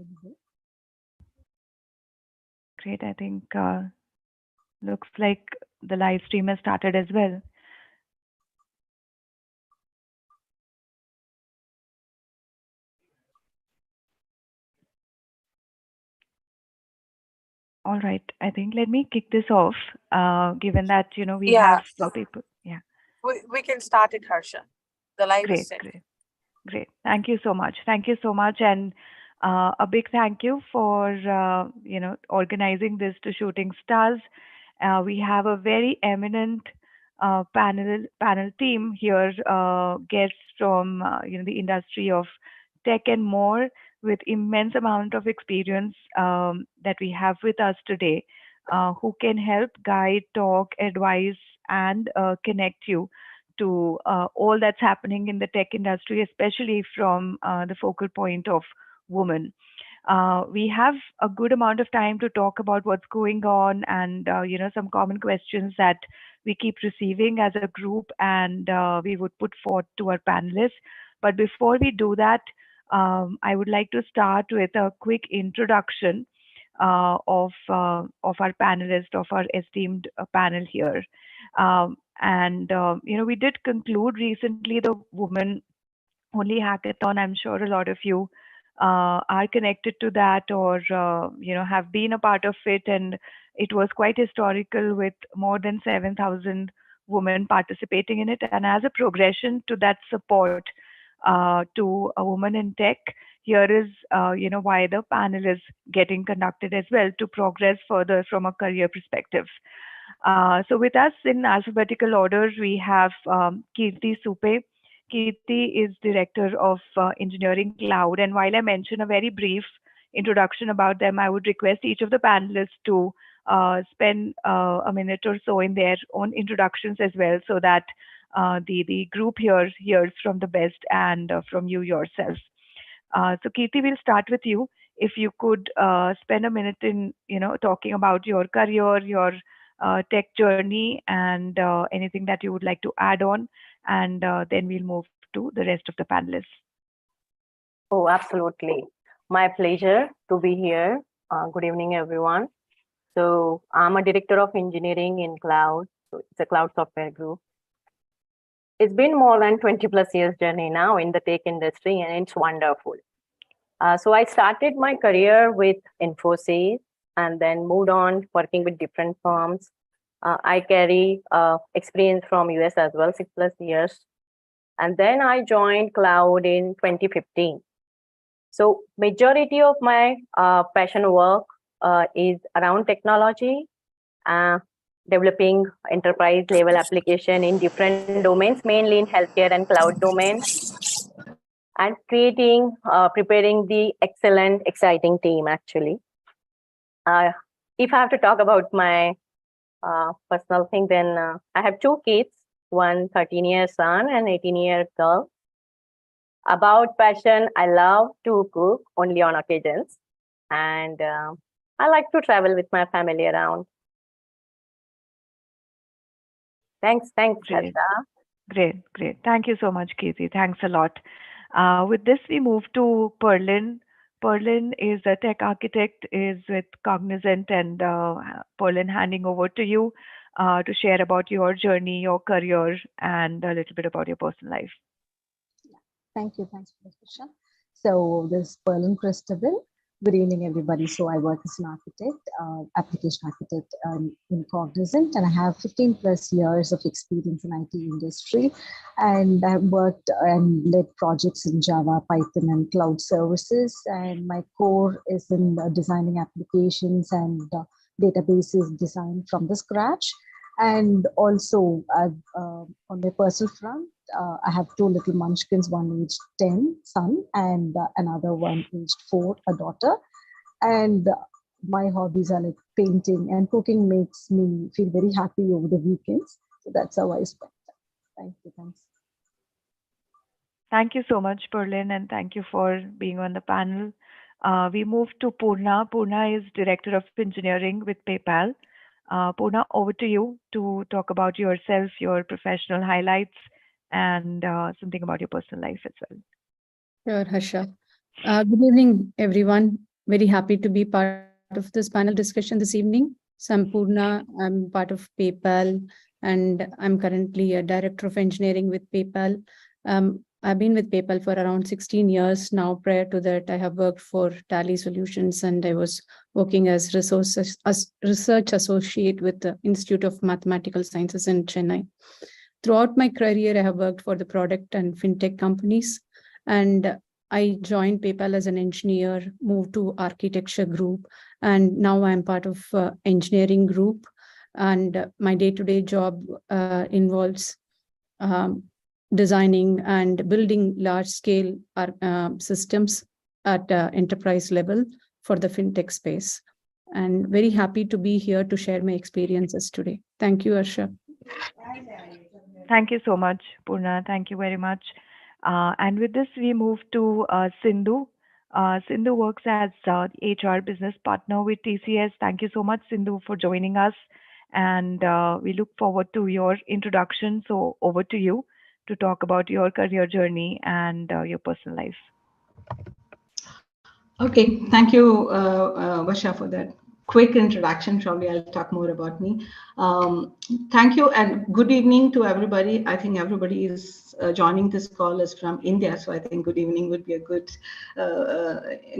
audible? Great. I think looks like the live stream has started as well. All right. I think let me kick this off, given that, we Yeah, have people. Yeah. we can start it, Harsha. The live is Great, set. great. Great. Thank you so much. Thank you so much. And a big thank you for, organizing this to Shooting Stars. We have a very eminent panel team here, guests from, the industry of tech and more, with immense amount of experience that we have with us today, who can help guide, talk, advise, and connect you to all that's happening in the tech industry, especially from the focal point of women. We have a good amount of time to talk about what's going on and some common questions that we keep receiving as a group, and we would put forth to our panelists. But before we do that, I would like to start with a quick introduction of our panelist, of our esteemed panel here. We did conclude recently the Women Only Hackathon. I'm sure a lot of you are connected to that, or have been a part of it, and it was quite historical with more than 7,000 women participating in it. And as a progression to that support to a woman in tech, here is why the panel is getting conducted as well, to progress further from a career perspective. So with us in alphabetical order, we have Kirti Supe. Kirti is Director of Engineering Cloud. And while I mention a very brief introduction about them, I would request each of the panelists to spend a minute or so in their own introductions as well, so that the group here hears from the best and from you yourself. So Kirti, we'll start with you. If you could spend a minute in, talking about your career, your tech journey, and anything that you would like to add on, and then we'll move to the rest of the panelists. Oh, absolutely. My pleasure to be here. Good evening, everyone. So I'm a director of engineering in cloud. So it's a cloud software group. It's been more than 20 plus years journey now in the tech industry, and it's wonderful. So I started my career with Infosys and then moved on working with different firms. I carry experience from US as well, 6+ years. And then I joined cloud in 2015. So majority of my passion work is around technology, developing enterprise level application in different domains, mainly in healthcare and cloud domain, and creating, preparing the excellent, exciting team actually. If I have to talk about my personal thing, then I have 2 kids, one 13-year son and 18-year girl. About passion, I love to cook only on occasions, and I like to travel with my family around. Thanks, Great. Harsha. Great. Thank you so much, Kirti. Thanks a lot. With this, we move to Perlin. Perlin is a tech architect, is with Cognizant, and Perlin, handing over to you to share about your journey, your career, and a little bit about your personal life. Thanks for the question. So this is Perlin Christabel. Good evening, everybody. So I work as an architect, application architect in Cognizant, and I have 15+ years of experience in IT industry. And I've worked and led projects in Java, Python, and cloud services. And my core is in designing applications and databases designed from the scratch. And also, on my personal front, I have 2 little munchkins, one aged 10, son, and another one aged 4, a daughter. And my hobbies are like painting and cooking makes me feel very happy over the weekends. So that's how I spend time. Thanks. Thank you so much, Perlin, and thank you for being on the panel. We move to Purna. Purna is Director of Engineering with PayPal. Purna, over to you to talk about yourself, your professional highlights, and something about your personal life as well. Sure, Harsha. Good evening, everyone. Very happy to be part of this panel discussion this evening. So I'm Purna, I'm part of PayPal, and I'm currently a director of engineering with PayPal. I've been with PayPal for around 16 years now. Prior to that, I have worked for Tally Solutions, and I was working as research associate with the Institute of Mathematical Sciences in Chennai. Throughout my career, I have worked for the product and fintech companies, and I joined PayPal as an engineer, moved to architecture group, and now I'm part of engineering group. And my day-to-day job involves um, designing and building large-scale systems at enterprise level for the fintech space. And very happy to be here to share my experiences today. Thank you, Arsha. Thank you so much, Purna. Thank you very much. And with this, we move to Sindhu. Sindhu works as HR business partner with TCS. Thank you so much, Sindhu, for joining us. And we look forward to your introduction. So over to you to talk about your career journey and your personal life. Okay, thank you, Vasha, for that quick introduction. Probably I'll talk more about me. Thank you and good evening to everybody. I think everybody is joining this call is from India, so I think good evening would be a good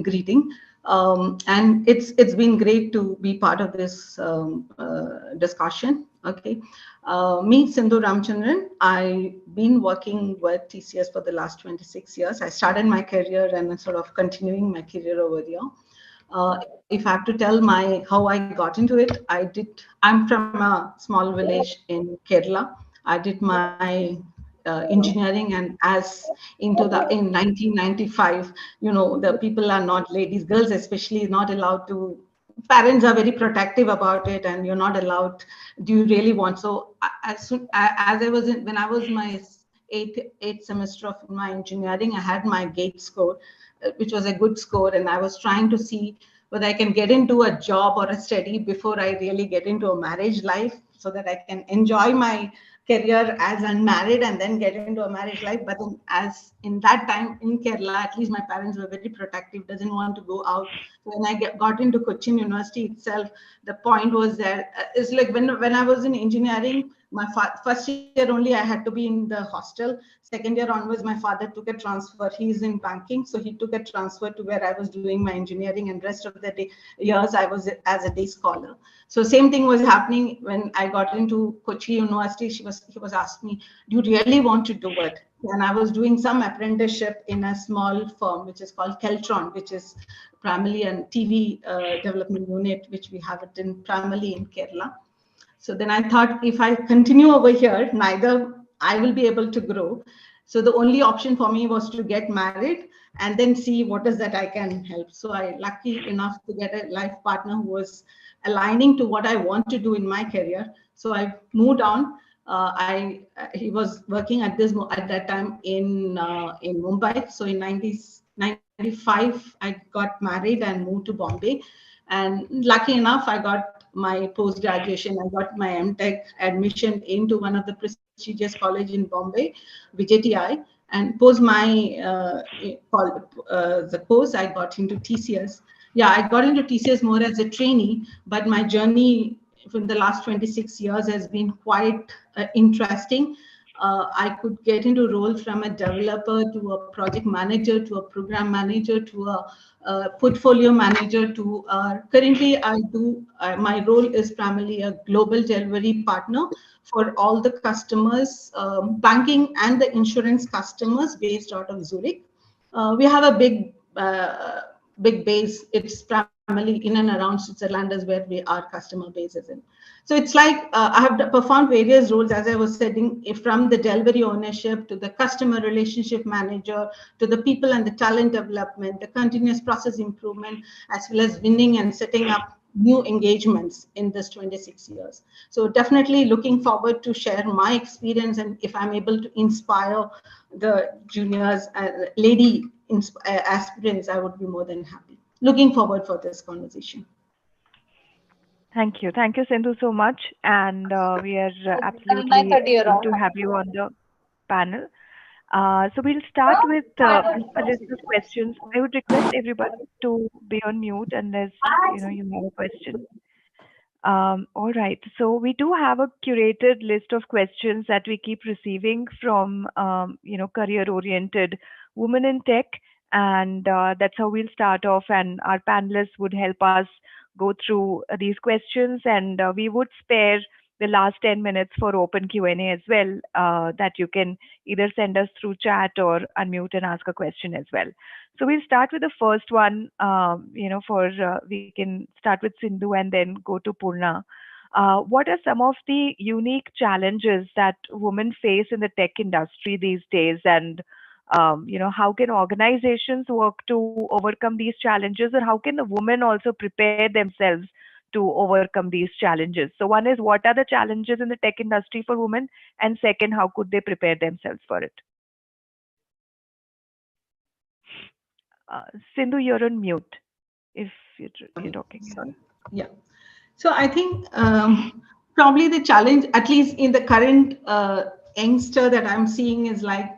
greeting. And it's been great to be part of this discussion. Okay, me, Sindhu Ramchandran, I've been working with TCS for the last 26 years. I started my career and sort of continuing my career over here. If I have to tell how I got into it, I'm from a small village in Kerala. I did my engineering, and as in 1995, the people are not, ladies, girls especially, not allowed to. Parents are very protective about it, and you're not allowed. Do you really want? So as I was when I was my eighth semester of my engineering, I had my GATE score, which was a good score, and I was trying to see whether I can get into a job or a study before I really get into a marriage life, so that I can enjoy my career as unmarried and then get into a marriage life. But then, as in that time in Kerala, at least my parents were very protective, doesn't want to go out. So when I got into Cochin University itself, the point was that it's like when I was in engineering, my first year only I had to be in the hostel. Second year onwards, my father took a transfer. He's in banking, so he took a transfer to where I was doing my engineering, and rest of the years I was as a day scholar. So same thing was happening when I got into Kochi University. He was asking me, "Do you really want to do it?" And I was doing some apprenticeship in a small firm which is called Keltron, which is primarily a TV development unit, which we have it in primarily in Kerala. So then I thought, if I continue over here, neither I will be able to grow. So the only option for me was to get married and then see what is that I can help. So I lucky enough to get a life partner who was aligning to what I want to do in my career. So I moved on. He was working at that time in Mumbai. So in 1995, I got married and moved to Bombay. And lucky enough, I got my post-graduation. I got my MTech admission into one of the prestigious college in Bombay, VJTI. And post my the course, I got into TCS. Yeah, I got into TCS more as a trainee, but my journey from the last 26 years has been quite interesting. I could get into roles from a developer to a project manager to a program manager to a portfolio manager to currently I do my role is primarily a global delivery partner for all the customers, banking and the insurance customers based out of Zurich. We have a big base. It's primarily in and around Switzerland is where our customer base is in. So it's like I have performed various roles, as I was saying, from the delivery ownership to the customer relationship manager to the people and the talent development, the continuous process improvement, as well as winning and setting up new engagements in this 26 years. So definitely looking forward to share my experience, and if I'm able to inspire the juniors, lady aspirants, I would be more than happy. Looking forward for this conversation. Thank you. Thank you, Sindhu, so much. And we are absolutely thrilled to have you on the panel. So we'll start with a list of questions. I would request everybody to be on mute unless you have a question. All right. So we do have a curated list of questions that we keep receiving from career-oriented women in tech, and that's how we'll start off. And our panelists would help us go through these questions, and we would spare the last 10 minutes for open Q&A as well, that you can either send us through chat or unmute and ask a question as well. So we'll start with the first one. We can start with Sindhu and then go to Purna. What are some of the unique challenges that women face in the tech industry these days, and how can organizations work to overcome these challenges, or how can the women also prepare themselves to overcome these challenges? So one is, what are the challenges in the tech industry for women, and second, how could they prepare themselves for it? Sindhu, you're on mute if you're talking. Sorry. Yeah. So I think probably the challenge, at least in the current youngster that I'm seeing, is like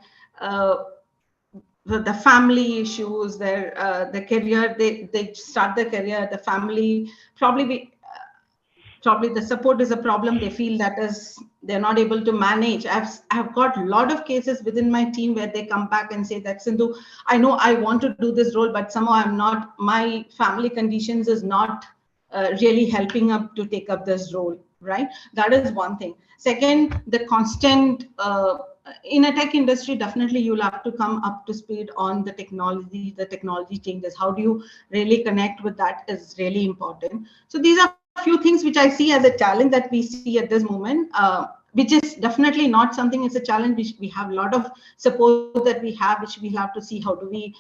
the family issues, the career, they start their career, the family, probably the support is a problem. They feel that they're not able to manage. I've got a lot of cases within my team where they come back and say that, Sindhu, I know I want to do this role, but somehow my family conditions is not really helping up to take up this role, right? That is one thing. Second, the constant, in a tech industry, definitely you'll have to come up to speed on the technology changes. How do you really connect with that is really important. So these are a few things which I see as a challenge that we see at this moment, which is definitely not something, it's a challenge which we have a lot of support that we have, which we'll have to see how do we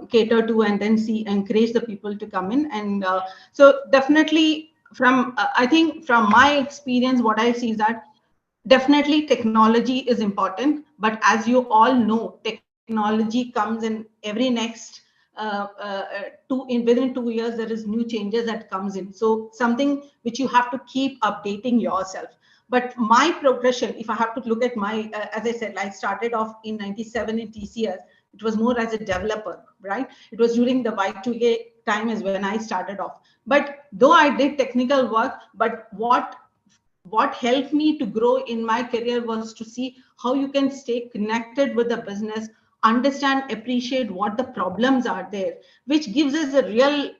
cater to, and then encourage the people to come in. And so definitely I think from my experience, what I see is that definitely technology is important, but as you all know, technology comes in every next within 2 years, there is new changes that comes in. So something which you have to keep updating yourself. But my progression, if I have to look at my, as I said, I started off in 97 in TCS. It was more as a developer, right? It was during the Y2K time is when I started off. But though I did technical work, but what helped me to grow in my career was to see how you can stay connected with the business, understand, appreciate what the problems are there, which gives us a real,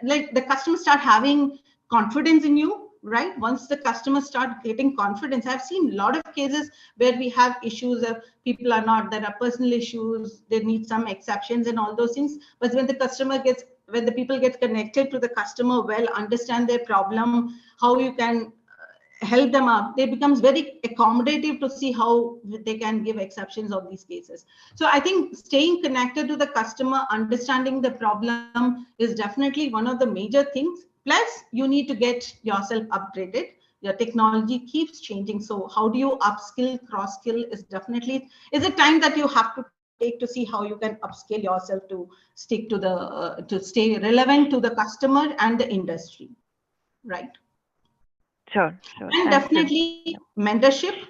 like the customers start having confidence in you, right? Once the customers start getting confidence, I've seen a lot of cases where we have issues of people are not, there are personal issues, they need some exceptions and all those things. But when the people get connected to the customer well, understand their problem, how you can help them up, they becomes very accommodative to see how they can give exceptions of these cases. So I think staying connected to the customer, understanding the problem is definitely one of the major things. Plus you need to get yourself upgraded. Your technology keeps changing, so how do you upskill, cross skill is a time that you have to take to see how you can upskill yourself to stick to to stay relevant to the customer and the industry, right? Sure. And definitely mentorship,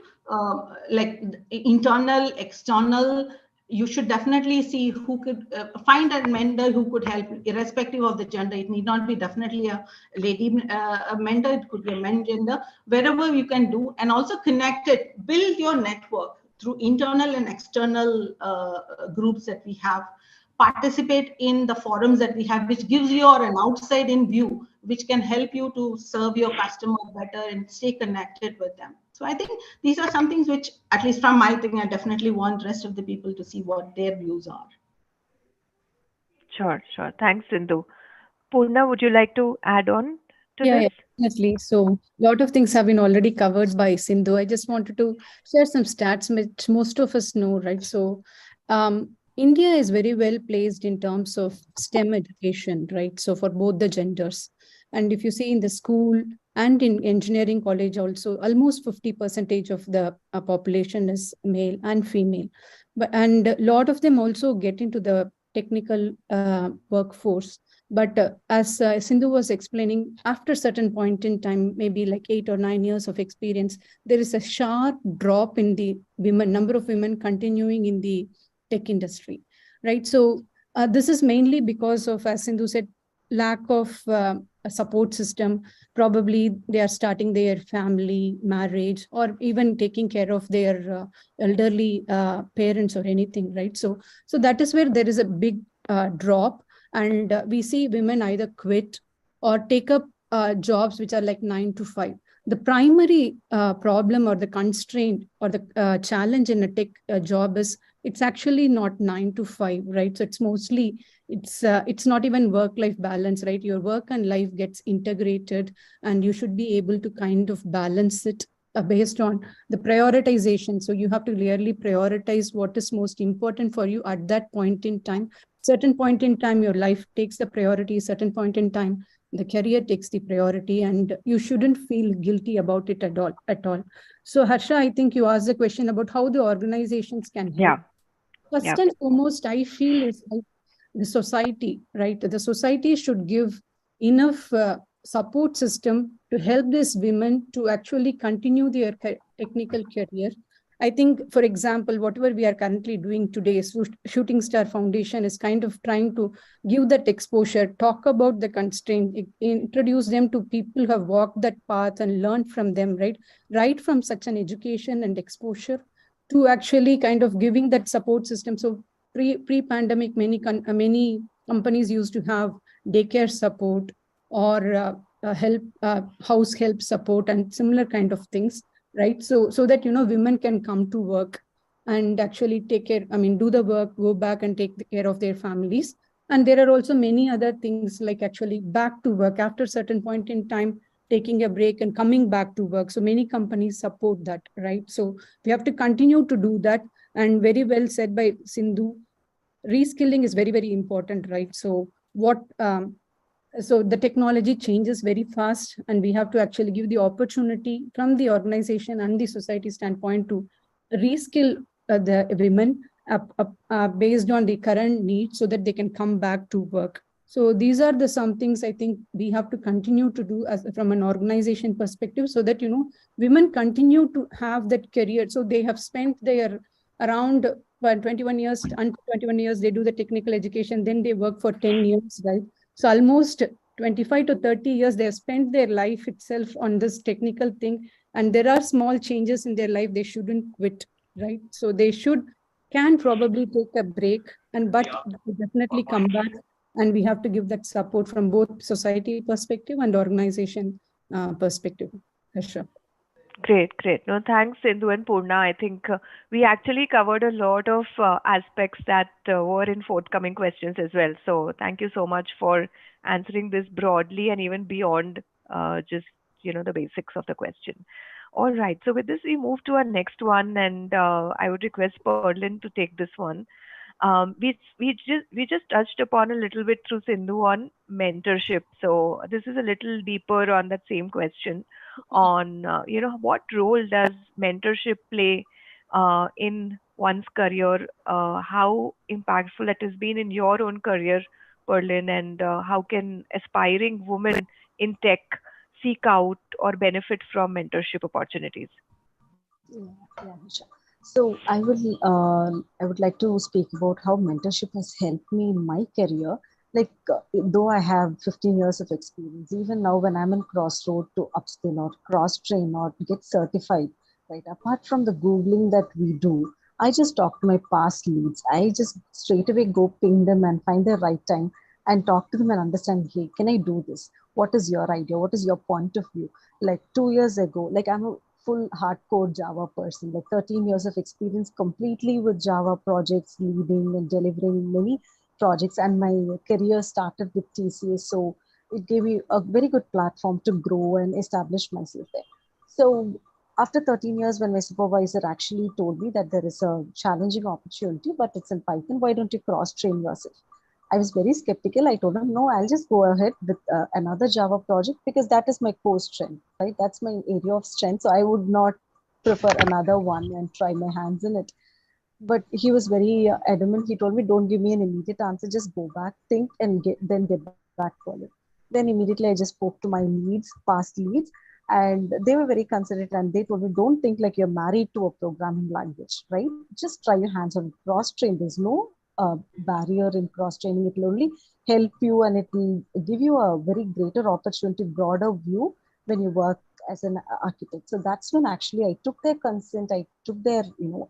like internal, external. You should definitely see who could find a mentor who could help, irrespective of the gender. It need not be definitely a lady a mentor. It could be a men gender. Wherever you can do, and also connect it, build your network through internal and external groups that we have. Participate in the forums that we have, which gives you an outside in view, which can help you to serve your customer better and stay connected with them. So I think these are some things which, at least from my thing, I definitely want rest of the people to see what their views are. Sure. Thanks, Sindhu. Purna, would you like to add on to this? Yeah, definitely. So a lot of things have been already covered by Sindhu. I just wanted to share some stats which most of us know, right? So India is very well placed in terms of STEM education, right? So for both the genders. And if you see in the school and in engineering college also, almost 50% of the population is male and female. And a lot of them also get into the technical workforce But as Sindhu was explaining, after certain point in time, maybe like 8 or 9 years of experience, there is a sharp drop in the number of women continuing in the tech industry, right? So this is mainly because of, as Sindhu said, lack of a support system. Probably they are starting their family, marriage, or even taking care of their elderly parents or anything, right? So that is where there is a big drop, and we see women either quit or take up jobs which are like 9 to 5. The primary problem or the constraint or the challenge in a tech job is it's actually not 9 to 5, right? So it's mostly, it's not even work-life balance, right? Your work and life gets integrated, and you should be able to kind of balance it based on the prioritization. So you have to clearly prioritize what is most important for you at that point in time. Certain point in time, your life takes the priority. Certain point in time, the career takes the priority, and you shouldn't feel guilty about it at all. So Harsha, I think you asked the question about how the organizations can help. Yeah. First and foremost, I feel is like the society, right? The society should give enough support system to help these women to actually continue their technical career. I think, for example, whatever we are currently doing today, Shooting Star Foundation is kind of trying to give that exposure, talk about the constraint, introduce them to people who have walked that path and learned from them, right? Right from such an education and exposure to actually kind of giving that support system. So pre-pandemic, many companies used to have daycare support or help house help support and similar kind of things, right? So that women can come to work and actually take care, do the work, go back and take care of their families. And there are also many other things like actually back to work after certain point in time, taking a break and coming back to work. So many companies support that, right? So we have to continue to do that. And very well said by Sindhu, reskilling is very, very important, right? So so the technology changes very fast, and we have to actually give the opportunity from the organization and the society standpoint to reskill the women based on the current needs so that they can come back to work. So these are the some things I think we have to continue to do as from an organization perspective, so that women continue to have that career. So they have spent their around 21 years, until 21 years they do the technical education, then they work for 10 years, right? So almost 25 to 30 years they have spent their life itself on this technical thing, and there are small changes in their life, they shouldn't quit, right? So they can probably take a break, but definitely come back, and we have to give that support from both society perspective and organization perspective. Sure. Great. No, thanks, Sindhu and Purna. I think we actually covered a lot of aspects that were in forthcoming questions as well. So thank you so much for answering this broadly and even beyond just the basics of the question. All right. So with this, we move to our next one, and I would request Perlin to take this one. We just touched upon a little bit through Sindhu on mentorship. So this is a little deeper on that same question on what role does mentorship play in one's career, how impactful it has been in your own career, Perlin, and how can aspiring women in tech seek out or benefit from mentorship opportunities? Yeah, sure. So I would like to speak about how mentorship has helped me in my career. Like though I have 15 years of experience, even now when I'm in crossroad to upskill or cross train or get certified, right? Apart from the Googling that we do, I just talk to my past leads. I just straight away go ping them and find the right time and talk to them and understand, hey, can I do this? What is your idea? What is your point of view? Like 2 years ago, like I'm a full hardcore Java person, like 13 years of experience completely with Java projects, leading and delivering many projects. And my career started with TCS. So it gave me a very good platform to grow and establish myself there. So after 13 years, when my supervisor actually told me that there is a challenging opportunity, but it's in Python, why don't you cross train yourself? I was very skeptical. I told him, no, I'll just go ahead with another Java project because that is my core strength, right? That's my area of strength. So I would not prefer another one and try my hands in it. But he was very adamant. He told me, don't give me an immediate answer. Just go back, think, and then get back that further. Then immediately I just spoke to my leads, past leads, and they were very considerate and they told me, don't think like you're married to a programming language, right? Just try your hands on cross train. There's no barrier in cross training. It will only help you and it will give you a very greater opportunity, broader view when you work as an architect. So that's when actually I took their consent, I took their,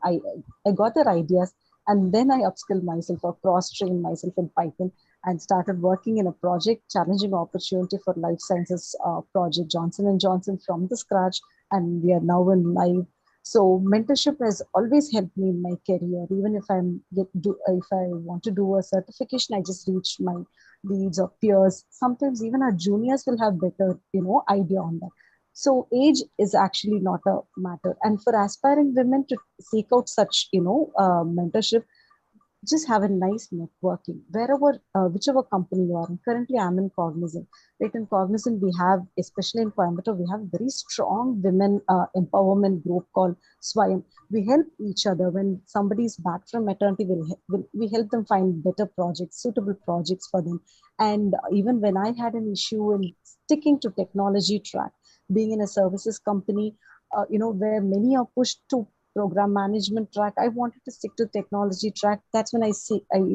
I got their ideas, and then I upskilled myself or cross-trained myself in Python and started working in a project, challenging opportunity for life sciences project, Johnson & Johnson from the scratch, and we are now in live. So mentorship has always helped me in my career. Even if if I want to do a certification, I just reach my leads or peers. Sometimes even our juniors will have better, idea on that. So age is actually not a matter. And for aspiring women to seek out such, mentorship, just have a nice networking wherever, whichever company you are in. Currently, I'm in Cognizant. Right, in Cognizant, we have, especially in Coimbatore, we have a very strong women empowerment group called Swayam. We help each other. When somebody is back from maternity, we help them find better projects, suitable projects for them. And even when I had an issue in sticking to technology track, being in a services company, where many are pushed to program management track, I wanted to stick to technology track. That's when I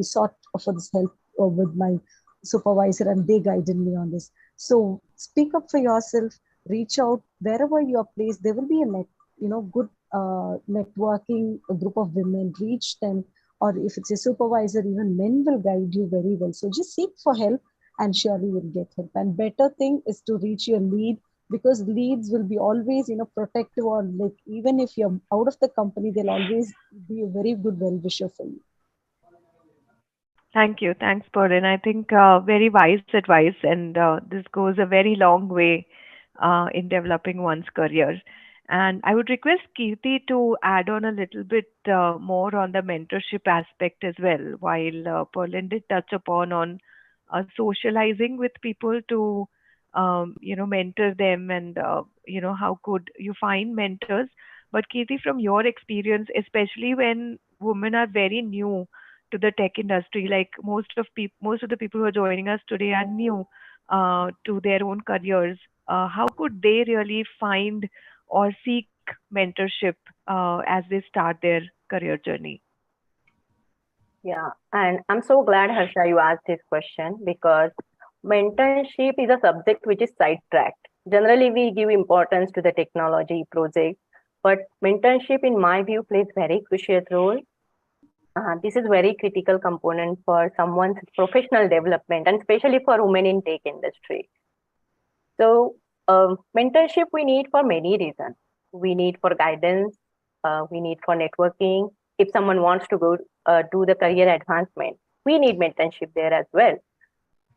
sought for this help with my supervisor, and they guided me on this. So speak up for yourself, reach out wherever you're placed. There will be a good networking, a group of women, reach them, or if it's a supervisor, even men will guide you very well. So just seek for help and surely you'll get help. And better thing is to reach your lead, because leads will be always, protective, or like even if you're out of the company, they'll always be a very good well-wisher for you. Thank you. Thanks, Pauline. I think very wise advice, and this goes a very long way in developing one's career. And I would request Kirti to add on a little bit more on the mentorship aspect as well, while Pauline did touch upon on socializing with people to, mentor them, and, how could you find mentors. But Kirti, from your experience, especially when women are very new to the tech industry, like most of the people who are joining us today are new to their own careers, how could they really find or seek mentorship as they start their career journey? Yeah, and I'm so glad, Harsha, you asked this question, because mentorship is a subject which is sidetracked. Generally, we give importance to the technology project, but mentorship, in my view, plays very crucial role. This is very critical component for someone's professional development, and especially for women in tech industry. So mentorship we need for many reasons. We need for guidance, we need for networking. If someone wants to go do the career advancement, we need mentorship there as well.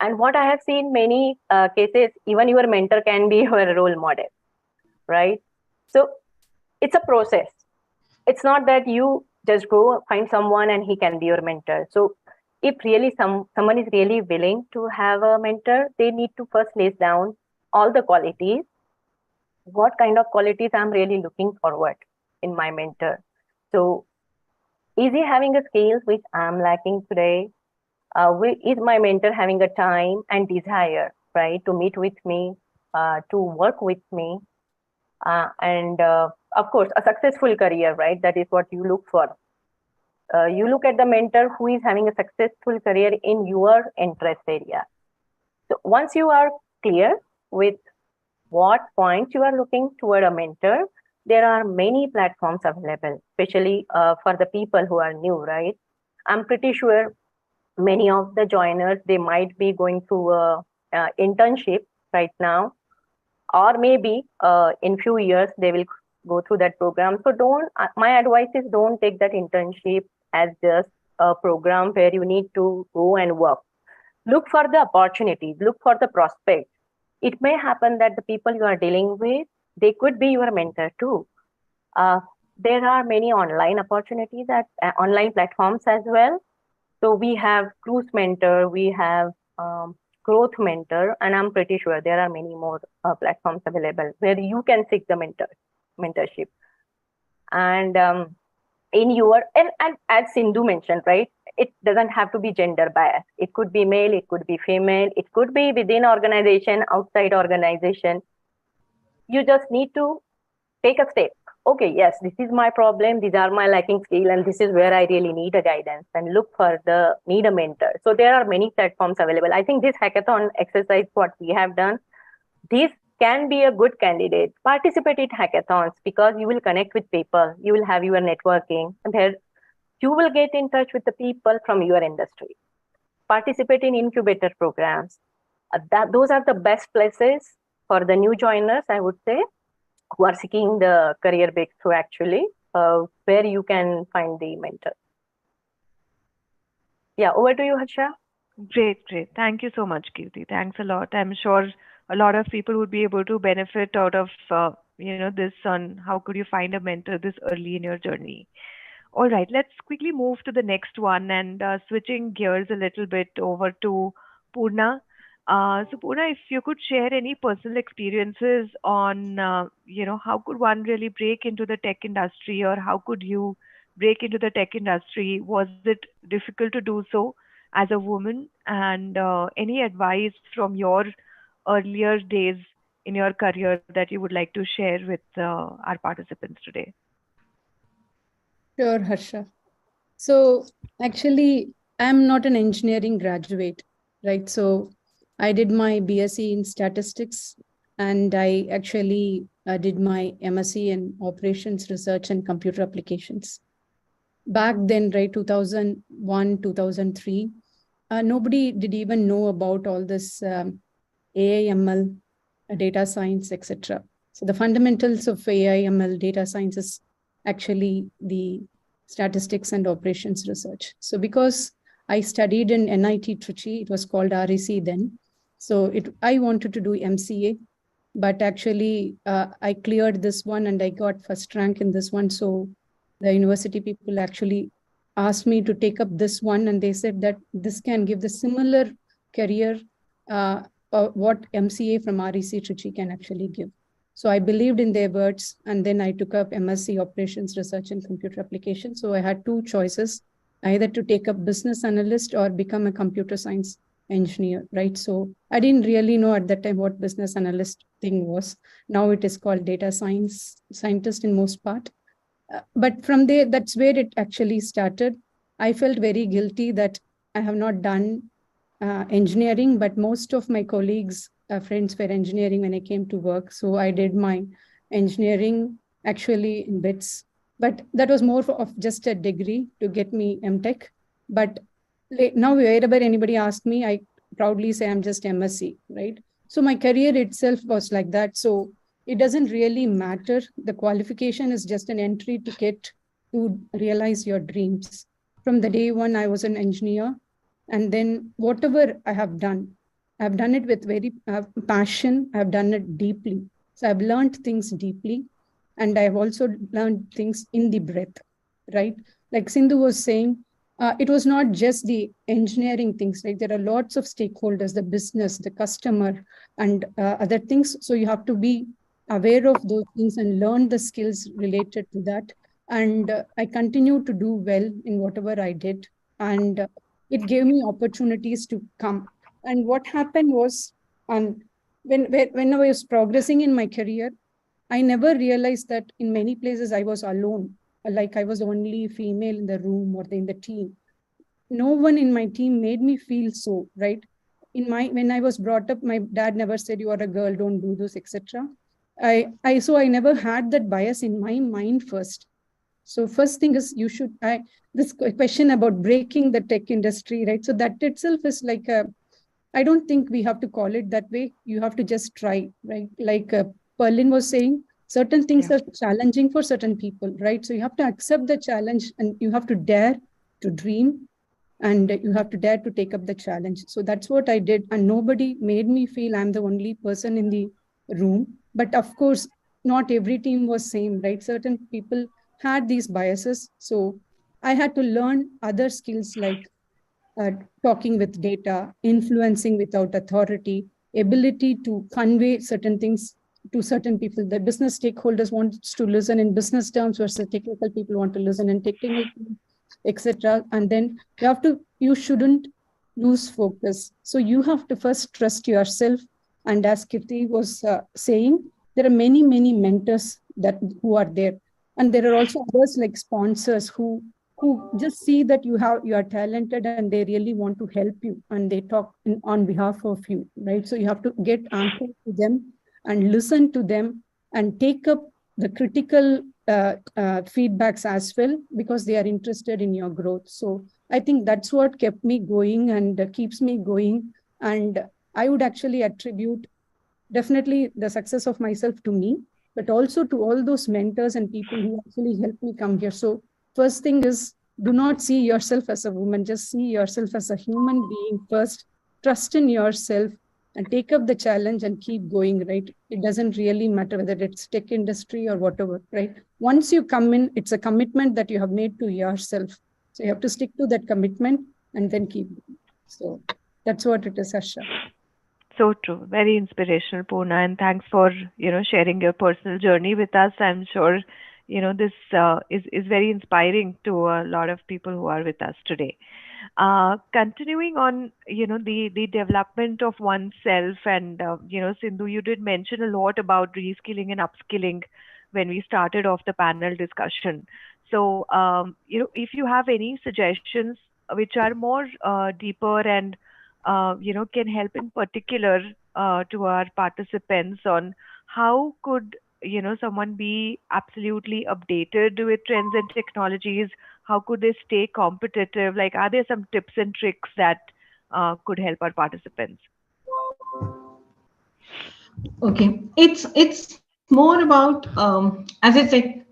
And what I have seen many cases, even your mentor can be your role model, right? So it's a process. It's not that you just go find someone and he can be your mentor. So if really someone is really willing to have a mentor, they need to first lay down all the qualities. What kind of qualities I'm really looking forward in my mentor? So is he having a skills which I'm lacking today? Is my mentor having a time and desire, right, to meet with me, to work with me? And of course, a successful career, right? That is what you look for. You look at the mentor who is having a successful career in your interest area. So once you are clear with what points you are looking toward a mentor, there are many platforms available, especially for the people who are new, right? I'm pretty sure many of the joiners, they might be going through a internship right now, or maybe in few years they will go through that program. So my advice is don't take that internship as just a program where you need to go and work. Look for the opportunities, look for the prospects. It may happen that the people you are dealing with, they could be your mentor too. There are many online opportunities at online platforms as well. So we have Cruise Mentor, we have Growth Mentor, and I'm pretty sure there are many more platforms available where you can seek the mentorship. And in your, and as Sindhu mentioned, right, it doesn't have to be gender bias. It could be male, it could be female, it could be within organization, outside organization. You just need to take a step. Okay, yes, this is my problem, these are my lacking skill, and this is where I really need a guidance, and look for the need a mentor. So there are many platforms available. I think this hackathon exercise, what we have done, this can be a good candidate. Participate in hackathons because you will connect with people, you will have your networking, and there you will get in touch with the people from your industry. Participate in incubator programs. Those are the best places for the new joiners, I would say, who are seeking the career breakthrough actually, where you can find the mentor. Yeah, over to you, Harsha. Great, great. Thank you so much, Kirti. Thanks a lot. I'm sure a lot of people would be able to benefit out of this on how could you find a mentor this early in your journey. All right, let's quickly move to the next one and switching gears a little bit over to Purna. So Purna, if you could share any personal experiences on, how could one really break into the tech industry, or how could you break into the tech industry? Was it difficult to do so as a woman? And any advice from your earlier days in your career that you would like to share with our participants today? Sure, Harsha. So actually, I'm not an engineering graduate, right? So I did my BSc in statistics, and I actually did my MSc in operations research and computer applications. Back then, right, 2001, 2003, nobody did even know about all this AI, ML, data science, etc. So the fundamentals of AI, ML, data science is actually the statistics and operations research. So because I studied in NIT Trichy, it was called REC then. So I wanted to do MCA, but actually I cleared this one and I got first rank in this one. So the university people actually asked me to take up this one, and they said that this can give the similar career what MCA from REC Trichy can actually give. So I believed in their words, and then I took up MSc Operations Research and Computer Application. So I had two choices, either to take up business analyst or become a computer science engineer, right? So I didn't really know at that time what business analyst thing was. Now it is called data scientist in most part. But from there, that's where it actually started. I felt very guilty that I have not done engineering, but most of my colleagues, friends were engineering when I came to work. So I did my engineering actually in bits, but that was more of just a degree to get me MTech. But now wherever anybody asks me, I proudly say I'm just MSc, right? So my career itself was like that. So it doesn't really matter. The qualification is just an entry ticket to realize your dreams. From the day one, I was an engineer. And then whatever I have done, I've done it with very passion. I've done it deeply. So I've learned things deeply. And I've also learned things in the breath, right? Like Sindhu was saying, it was not just the engineering things, right? There are lots of stakeholders, the business, the customer, and other things. So you have to be aware of those things and learn the skills related to that. And I continue to do well in whatever I did. And it gave me opportunities to come. And what happened was, when I was progressing in my career, I never realized that in many places I was alone, like I was the only female in the room or in the team. No one in my team made me feel so, right? When I was brought up, my dad never said, you are a girl, don't do this, etc. So I never had that bias in my mind first. So first thing is this question about breaking the tech industry, right? So that itself is like I don't think we have to call it that way. You have to just try, right? Like Perlin was saying, certain things are challenging for certain people, right? So you have to accept the challenge and you have to dare to dream, and you have to dare to take up the challenge. So that's what I did. And nobody made me feel I'm the only person in the room. But of course, not every team was same, right? Certain people had these biases. So I had to learn other skills like talking with data, influencing without authority, ability to convey certain things to certain people. The business stakeholders want to listen in business terms versus technical people want to listen in technical terms, etc. And then you shouldn't lose focus. So you have to first trust yourself. And as Kirti was saying, there are many, many mentors who are there. And there are also others like sponsors who just see that you are talented and they really want to help you and they talk on behalf of you, right? So you have to get answers to them and listen to them and take up the critical feedbacks as well, because they are interested in your growth. So I think that's what kept me going and keeps me going. And I would actually attribute definitely the success of myself to me, but also to all those mentors and people who actually helped me come here. So first thing is, do not see yourself as a woman, just see yourself as a human being first. Trust in yourself and take up the challenge and keep going, right? It doesn't really matter whether it's tech industry or whatever, right? Once you come in, it's a commitment that you have made to yourself. So you have to stick to that commitment and then keep going. So that's what it is, Harsha. So true. Very inspirational, Poorna. And thanks for, sharing your personal journey with us. I'm sure, this is very inspiring to a lot of people who are with us today. Continuing on, the development of oneself, and, Sindhu, you did mention a lot about reskilling and upskilling when we started off the panel discussion. So, if you have any suggestions which are more deeper and can help in particular to our participants on how could someone be absolutely updated with trends and technologies, how could they stay competitive, like are there some tips and tricks that could help our participants? Okay, it's more about as I said,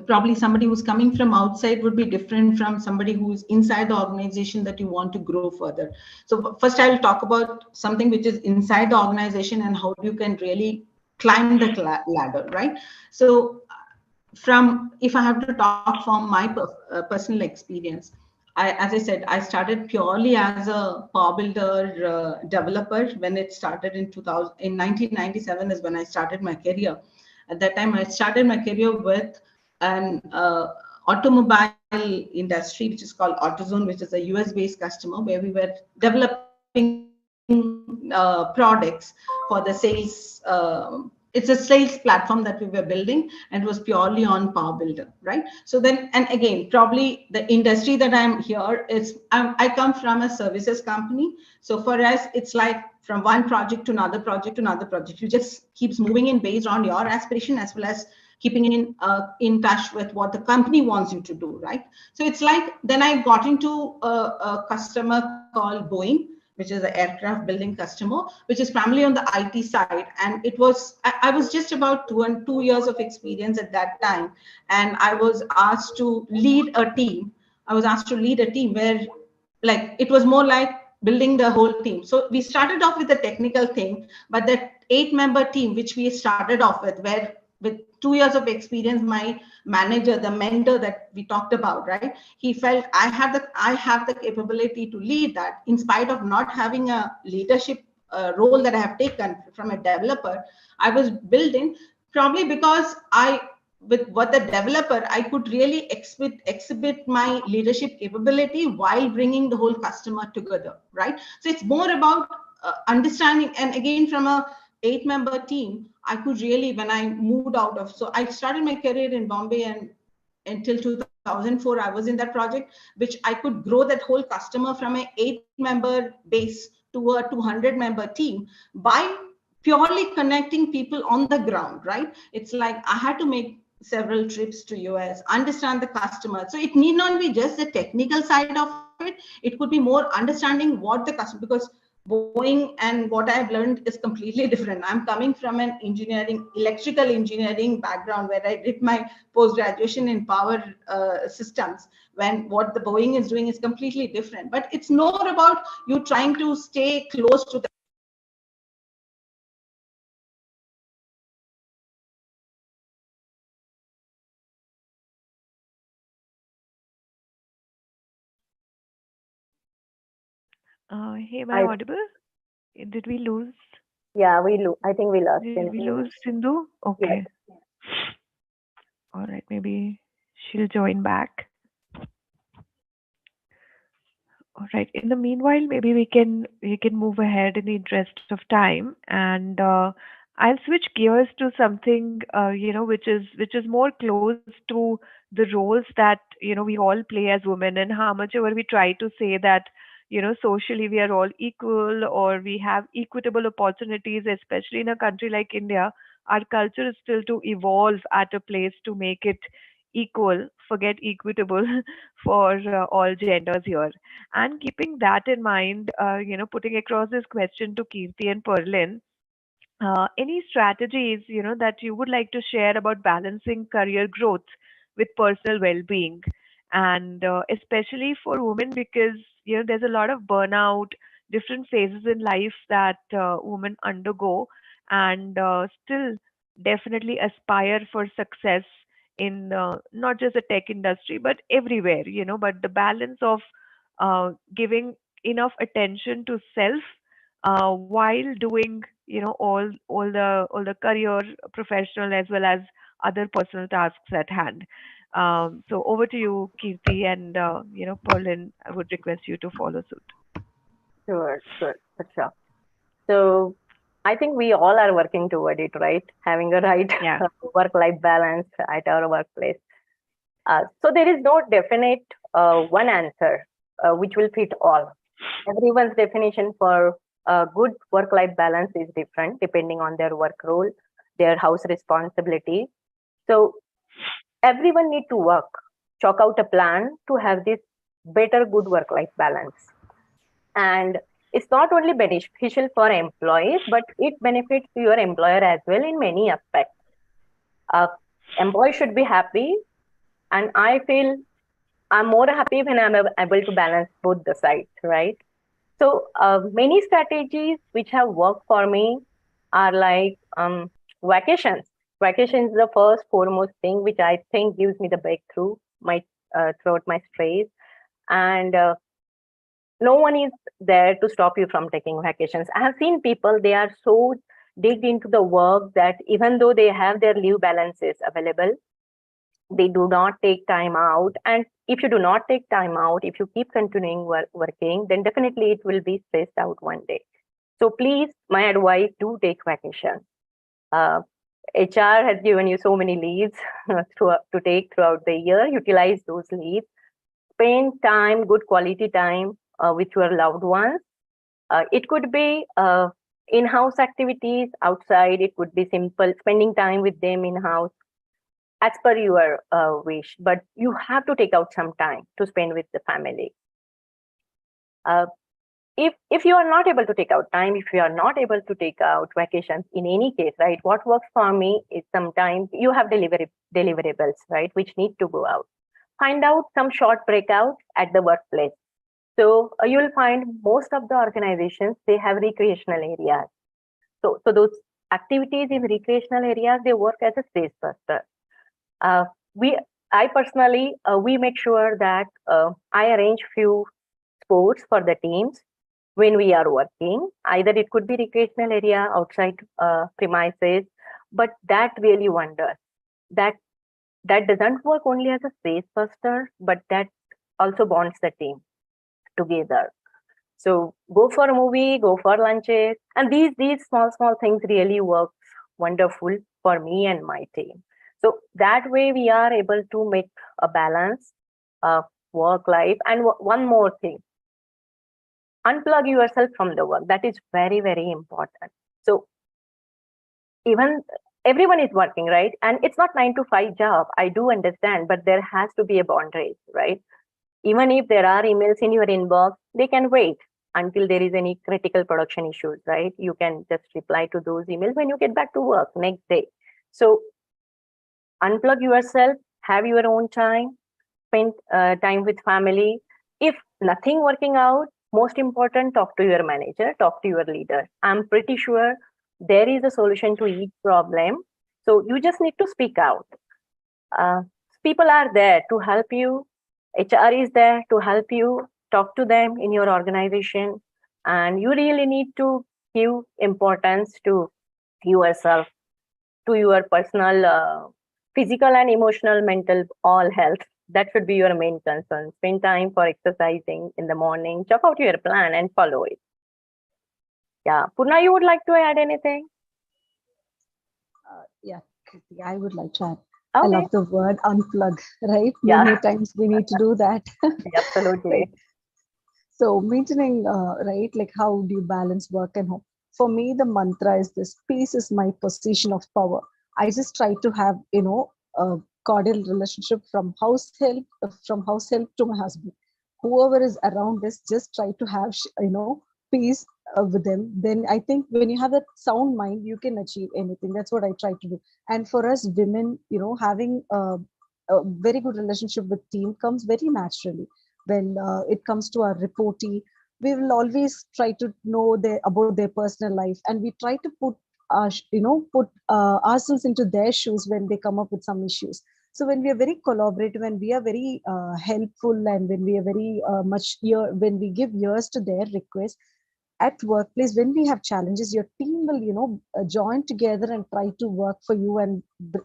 probably somebody who's coming from outside would be different from somebody who's inside the organization that you want to grow further. So first I'll talk about something which is inside the organization and how you can really climb the ladder, right? So from, if I have to talk from my personal experience, as I said, I started purely as a Power Builder developer when it started in 2000. In 1997 is when I started my career. At that time, I started my career with an automobile industry, which is called AutoZone, which is a US-based customer, where we were developing products for the sales. It's a sales platform that we were building, and it was purely on Power Builder, right? So then, and again, probably the industry that I'm here is, I come from a services company. So for us, it's like from one project to another project to another project. You just keeps moving in based on your aspiration, as well as keeping in touch with what the company wants you to do, right? So it's like, then I got into a customer called Boeing, which is an aircraft building customer, which is primarily on the IT side. And it was, I was just about 2 years of experience at that time. And I was asked to lead a team. I was asked to lead a team where, like, it was more like building the whole team. So we started off with a technical thing, but that 8-member team, which we started off with, where with 2 years of experience, my manager, the mentor that we talked about, right? He felt I have the capability to lead that, in spite of not having a leadership role that I have taken from a developer. I was building probably because with what the developer, I could really exhibit my leadership capability while bringing the whole customer together, right? So it's more about understanding. And again, from a 8-member team, I could really, when I moved out of, so I started my career in Bombay, and until 2004, I was in that project, which I could grow that whole customer from an 8-member base to a 200-member team by purely connecting people on the ground, right? It's like I had to make several trips to US, understand the customer. So it need not be just the technical side of it. It could be more understanding what the customer, because Boeing and what I've learned is completely different. I'm coming from an electrical engineering background, where I did my post-graduation in power systems, when what the Boeing is doing is completely different. But it's more about you trying to stay close to the Hey, am I audible? Did we lose Yeah, I think we lost Did him. we lose Sindhu? Okay. All right, maybe she'll join back. All right. In the meanwhile, maybe we can move ahead in the interest of time, and I'll switch gears to something which is more close to the roles that we all play as women, and how much ever we try to say that socially we are all equal or we have equitable opportunities, especially in a country like India. Our culture is still to evolve at a place to make it equal, forget equitable, for all genders here. And keeping that in mind, putting across this question to Kirti and Perlin, any strategies, that you would like to share about balancing career growth with personal well-being, and especially for women, because there's a lot of burnout, different phases in life that women undergo, and still definitely aspire for success in not just the tech industry but everywhere. But the balance of giving enough attention to self while doing all the career, professional as well as other personal tasks at hand. So over to you, Kirti, and Pauline, I would request you to follow suit. Sure, sure, for sure. So I think we all are working toward it, right? Having a right Yeah. work-life balance at our workplace. So there is no definite one answer which will fit all. Everyone's definition for a good work-life balance is different depending on their work role, their house responsibilities. So everyone need to work, chalk out a plan to have this better good work-life balance. And it's not only beneficial for employees, but it benefits your employer as well in many aspects. Employees should be happy, and I feel I'm more happy when I'm able to balance both the sides, right? So many strategies which have worked for me are like vacations. Vacations is the first foremost thing which I think gives me the breakthrough throughout my stress. And no one is there to stop you from taking vacations. I have seen people, they are so digged into the work that even though they have their leave balances available, they do not take time out. And if you do not take time out, if you keep continuing working, then definitely it will be stressed out one day. So please, my advice, do take vacation. HR has given you so many leaves to take throughout the year. Utilize those leaves. Spend time, good quality time with your loved ones. It could be in-house activities outside. It could be simple, spending time with them in-house as per your wish. But you have to take out some time to spend with the family. If you are not able to take out time, if you are not able to take out vacations in any case, right, what works for me is sometimes you have deliverables, right, which need to go out. Find out some short breakouts at the workplace. So you will find most of the organizations, they have recreational areas. So those activities in recreational areas, they work as a stress buster. I personally, we make sure that I arrange few sports for the teams when we are working. Either it could be recreational area outside premises, but that really wonders. That doesn't work only as a stress buster, but that also bonds the team together. So go for a movie, go for lunches, and these small things really work wonderful for me and my team. So that way we are able to make a balance of work life. And one more thing, unplug yourself from the work. That is very, very important. So even everyone is working, right? And it's not 9 to 5 job. I do understand, but there has to be a boundary, right? Even if there are emails in your inbox, they can wait until there is any critical production issues, right? You can just reply to those emails when you get back to work next day. So unplug yourself, have your own time, spend time with family. If nothing working out, most important, talk to your manager, talk to your leader. I'm pretty sure there is a solution to each problem. So you just need to speak out. People are there to help you. HR is there to help you. Talk to them in your organization. And you really need to give importance to yourself, to your personal physical and emotional, mental, all health. That should be your main concern. Spend time for exercising in the morning, chalk out your plan and follow it. Yeah, Purna, you would like to add anything? Yeah, Kriti, I would like to add. I Okay. love the word unplug, right? Yeah. Many times we need to do that. Absolutely. Right. So maintaining, right, like how do you balance work and home? For me, the mantra is this: peace is my position of power. I just try to have, a cordial relationship from house help to my husband. Whoever is around us, just try to have, peace with them. Then I think when you have that sound mind, you can achieve anything. That's what I try to do. And for us women, having a very good relationship with team comes very naturally. When it comes to our reportee, we will always try to know about their personal life, and we try to put ourselves into their shoes when they come up with some issues. So when we are very collaborative and we are very helpful, and when we are very when we give ears to their requests at workplace, when we have challenges, your team will join together and try to work for you and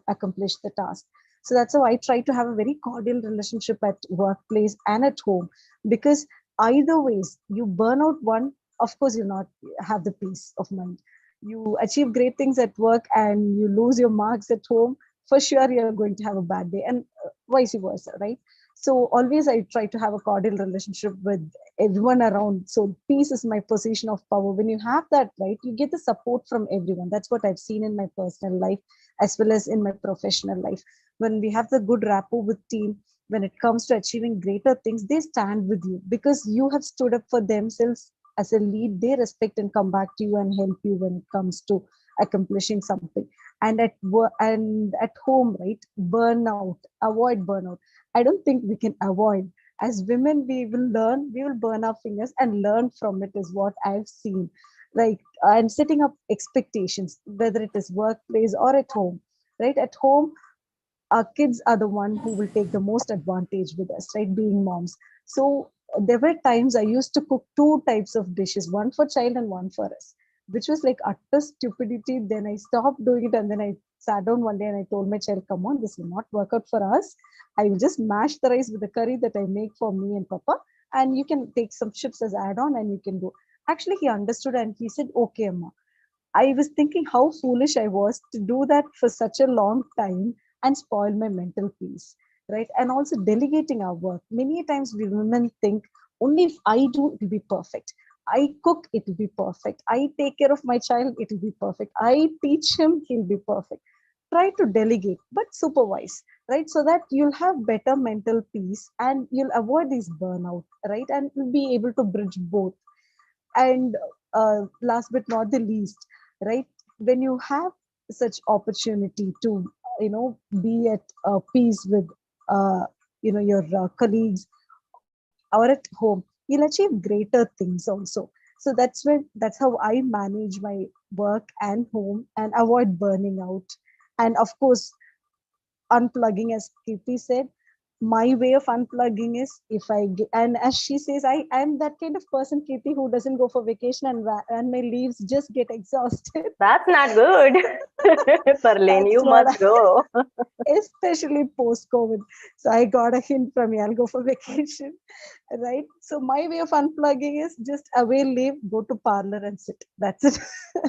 accomplish the task. So that's how I try to have a very cordial relationship at workplace and at home, because either ways you burn out one, of course you not have the peace of mind. You achieve great things at work and you lose your marks at home, for sure you're going to have a bad day, and vice versa, right? So always I try to have a cordial relationship with everyone around. So peace is my position of power. When you have that, right, you get the support from everyone. That's what I've seen in my personal life as well as in my professional life. When we have the good rapport with team, when it comes to achieving greater things, they stand with you because you have stood up for themselves as a lead. They respect and come back to you and help you when it comes to accomplishing something. And at work and at home, right, avoid burnout. I don't think we can avoid. As women, we will burn our fingers and learn from it, is what I've seen. Like, and setting up expectations, whether it is workplace or at home, right? At home, our kids are the one who will take the most advantage with us, right? Being moms. So there were times I used to cook two types of dishes, one for child and one for us, which was like utter stupidity. Then I stopped doing it, and then I sat down one day and I told my child, come on, this will not work out for us. I will just mash the rice with the curry that I make for me and Papa, and you can take some chips as add-on and you can go. Actually, he understood and he said, okay, Amma. I was thinking how foolish I was to do that for such a long time and spoil my mental peace, right? And also delegating our work. Many times we women think only if I do, it will be perfect. I cook, it will be perfect. I take care of my child, it will be perfect. I teach him, he'll be perfect. Try to delegate, but supervise, right? So that you'll have better mental peace and you'll avoid these burnout, right? And you'll be able to bridge both. And last but not the least, right, when you have such opportunity to be at peace with your colleagues or at home, you'll achieve greater things also. So that's how I manage my work and home and avoid burning out. And of course, unplugging, as Kirti said, my way of unplugging is if I get, and as she says, I'm that kind of person, Kirti, who doesn't go for vacation and my leaves just get exhausted. That's not good. Parlene, you must go. Especially post-COVID. So I got a hint from you, I'll go for vacation, right? So my way of unplugging is just away, leave, go to parlor and sit. That's it,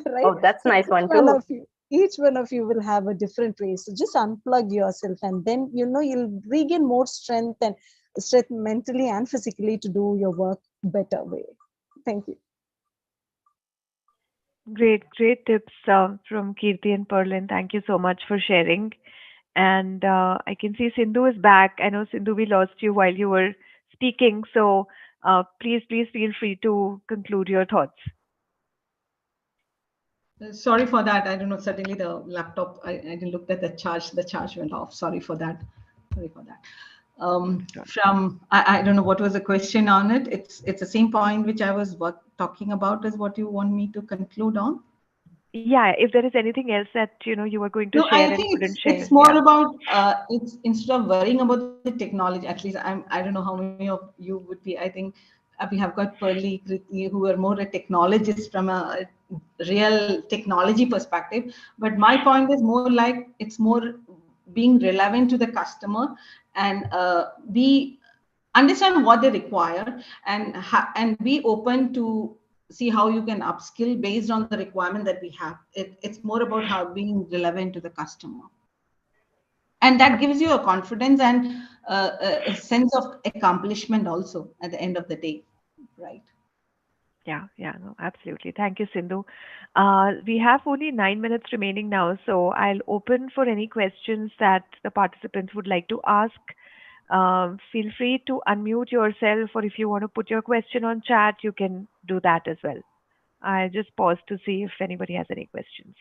right? Oh, that's So nice one too. each one of you will have a different way. So just unplug yourself, and then you'll regain more strength mentally and physically to do your work better way. Thank you. Great tips from Kirti and Perlin. Thank you so much for sharing. And I can see Sindhu is back. I know, Sindhu, we lost you while you were speaking. So please feel free to conclude your thoughts. Sorry for that. I don't know. Suddenly the laptop, I didn't look at the charge went off. Sorry for that. I don't know what was the question on it. It's the same point which I was talking about is what you want me to conclude on. Yeah, if there is anything else that you were going to share I and think couldn't share. it's more about it's instead of worrying about the technology. At least I don't know how many of you would be. I think we have got Pearly, Kriti, who are more a technologist from a real technology perspective. But my point is more like it's more being relevant to the customer and be understand what they require and be open to see how you can upskill based on the requirement that we have. It's more about how being relevant to the customer. And that gives you a confidence and a sense of accomplishment also at the end of the day, right? Yeah, no, absolutely. Thank you, Sindhu. We have only 9 minutes remaining now, so I'll open for any questions that the participants would like to ask. Feel free to unmute yourself, or if you want to put your question on chat, you can do that as well. I'll just pause to see if anybody has any questions.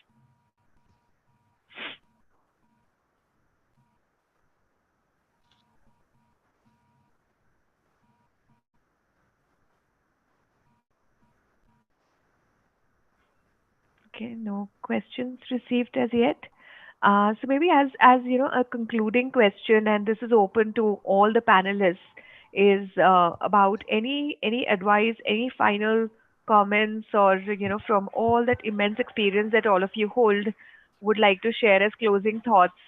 Okay, no questions received as yet. So maybe as you know, a concluding question, and this is open to all the panelists, is about any advice, any final comments, or from all that immense experience that all of you hold, would like to share as closing thoughts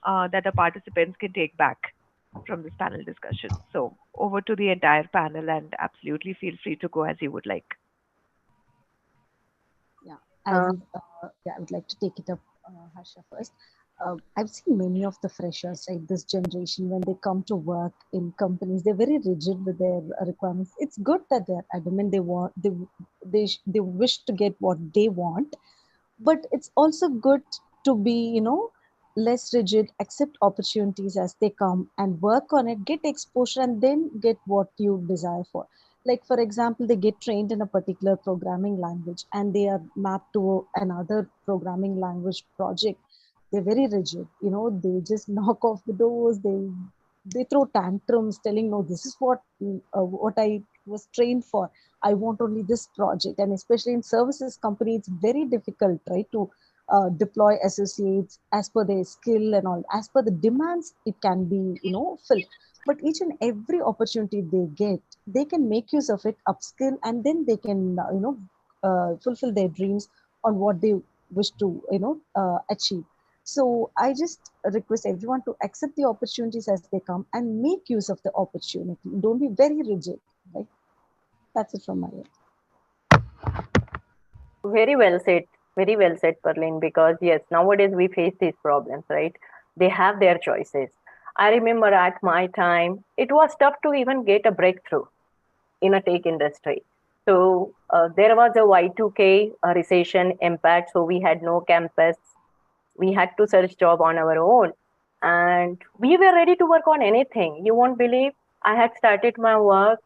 that the participants can take back from this panel discussion. So over to the entire panel, and absolutely feel free to go as you would like. I would like to take it up, Harsha, first. I've seen many of the freshers, right, this generation, when they come to work in companies, they're very rigid with their requirements. It's good that they're adamant, they wish to get what they want, but it's also good to be, less rigid, accept opportunities as they come and work on it, get exposure, and then get what you desire for. Like, for example, they get trained in a particular programming language and they are mapped to another programming language project. They're very rigid, they just knock off the doors, they throw tantrums telling, no, this is what I was trained for. I want only this project. And especially in services company, it's very difficult, right, to deploy associates as per their skill and all. As per the demands, it can be, filled. But each and every opportunity they get, they can make use of it, upskill, and then they can, fulfill their dreams on what they wish to, achieve. So I just request everyone to accept the opportunities as they come and make use of the opportunity. Don't be very rigid, right? That's it from my end. Very well said. Very well said, Perlin, because yes, nowadays we face these problems, right? They have their choices. I remember at my time, it was tough to even get a breakthrough in a tech industry. So there was a Y2K recession impact. So we had no campus. We had to search job on our own. And we were ready to work on anything. You won't believe I had started my work.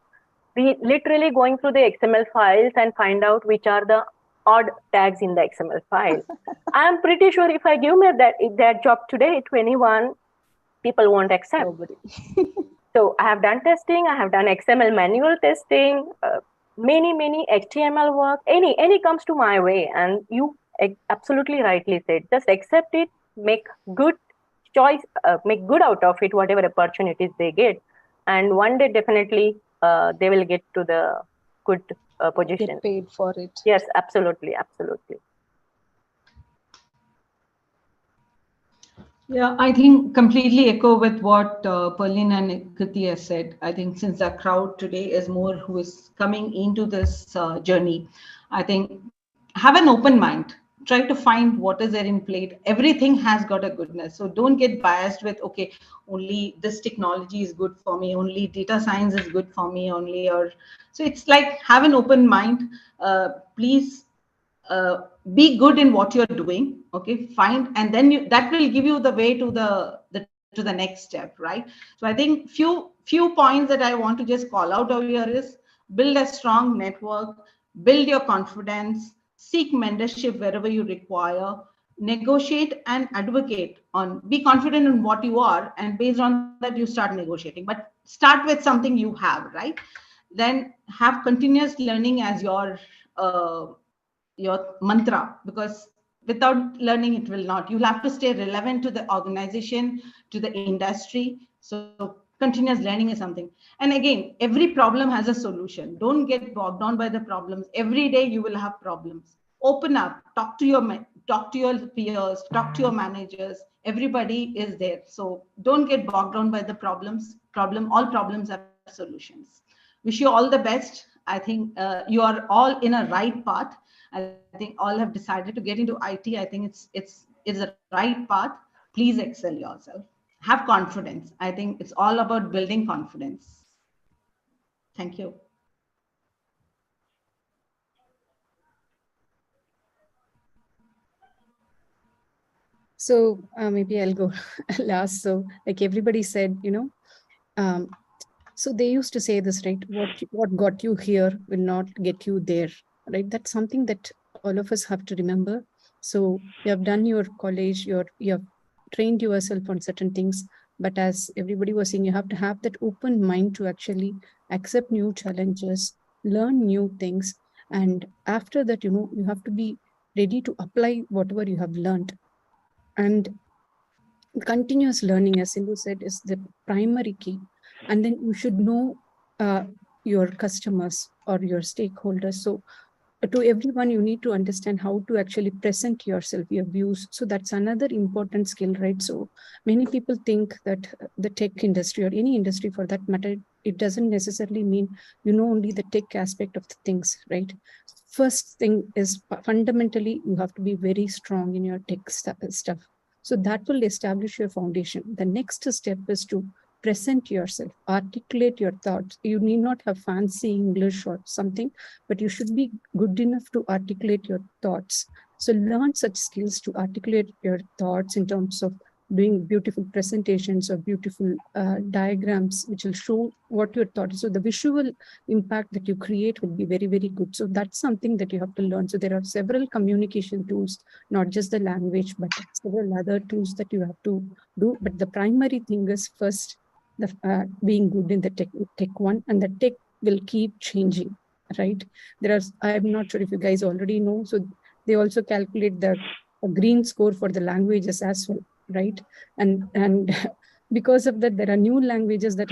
We literally going through the XML files and find out which are the odd tags in the XML file. I'm pretty sure if I give me that job today to anyone, people won't accept. Nobody. So I have done testing. I have done XML manual testing, many HTML work. Any comes to my way, and you absolutely rightly said. Just accept it, make good choice, make good out of it, whatever opportunities they get, and one day definitely they will get to the good position. Get paid for it. Yes, absolutely. Yeah, I think completely echo with what Perlin and Kriti has said. I think since the crowd today is more who is coming into this journey, I think have an open mind. Try to find what is there in plate. Everything has got a goodness. So don't get biased with, okay, only this technology is good for me, only data science is good for me, so it's like have an open mind. Please be good in what you're doing, okay, find, and then that will give you the way to the next step, right? So I think few points that I want to just call out over here is build a strong network, build your confidence, seek mentorship wherever you require, negotiate and advocate on, be confident in what you are, and based on that you start negotiating, but start with something you have, right? Then have continuous learning as your mantra, because without learning it will not, you'll have to stay relevant to the organization, to the industry. So Continuous learning is something. And again, every problem has a solution. Don't get bogged down by the problems. Every day you will have problems. Open up, talk to your peers, talk to your managers. Everybody is there. So don't get bogged down by the problems. All problems have solutions. Wish you all the best. I think you are all in a right path. I think all have decided to get into IT. I think it's a right path. Please excel yourself. Have confidence. I think it's all about building confidence. Thank you. So maybe I'll go last. So like everybody said, so they used to say this, right? What got you here will not get you there, right? That's something that all of us have to remember. So you have done your college, you have trained yourself on certain things, but as everybody was saying, you have to have that open mind to actually accept new challenges, learn new things. And after that, you have to be ready to apply whatever you have learned. And continuous learning, as Sindhu said, is the primary key. And then you should know your customers or your stakeholders. So to everyone, you need to understand how to actually present yourself, your views. So that's another important skill, right? So many people think that the tech industry or any industry for that matter, it doesn't necessarily mean only the tech aspect of the things, right? First thing is fundamentally, you have to be very strong in your tech stuff. So that will establish your foundation. The next step is to present yourself, articulate your thoughts. You need not have fancy English or something, but you should be good enough to articulate your thoughts. So learn such skills to articulate your thoughts in terms of doing beautiful presentations or beautiful diagrams, which will show what your thought is. So the visual impact that you create will be very, very good. So that's something that you have to learn. So there are several communication tools, not just the language, but several other tools that you have to do. But the primary thing is first, being good in the tech one, and the tech will keep changing, right? I'm not sure if you guys already know. So they also calculate the green score for the languages as well, right? And because of that, there are new languages that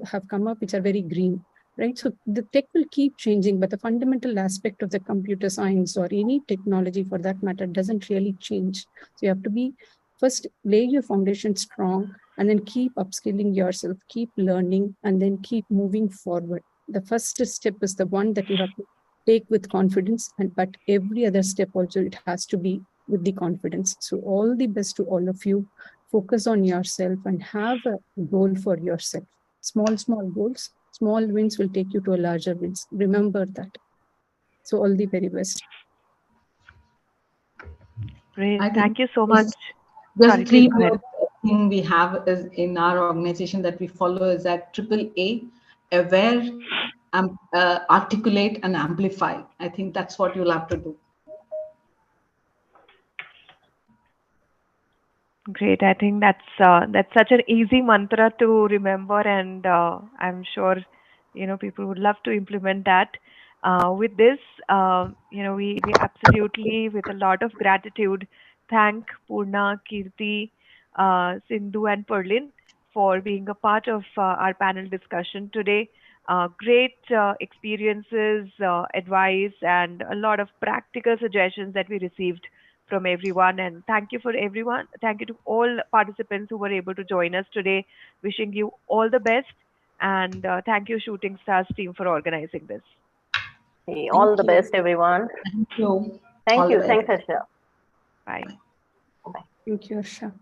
have come up, which are very green, right? So the tech will keep changing, but the fundamental aspect of the computer science or any technology for that matter doesn't really change. So you have to be first lay your foundation strong, and then keep upskilling yourself, keep learning, and then keep moving forward. The first step is the one that you have to take with confidence, but every other step also, it has to be with the confidence. So all the best to all of you. Focus on yourself and have a goal for yourself. Small goals, small wins will take you to a larger wins. Remember that. So all the very best. Great. Thank you so much. Just 3 words thing we have is in our organization that we follow is that AAA, aware, articulate, and amplify. I think that's what you'll have to do. Great. I think that's such an easy mantra to remember, and I'm sure people would love to implement that. With this, we absolutely, with a lot of gratitude, thank Purna, Kirti, Sindhu, and Perlin for being a part of our panel discussion today. Great experiences, advice, and a lot of practical suggestions that we received from everyone. And thank you for everyone. Thank you to all participants who were able to join us today. Wishing you all the best. And thank you, Shooting Stars team, for organizing this. Hey, all the best, everyone. Thank you. Thank you. Thanks, Harsha. Bye. Thank you, Harsha.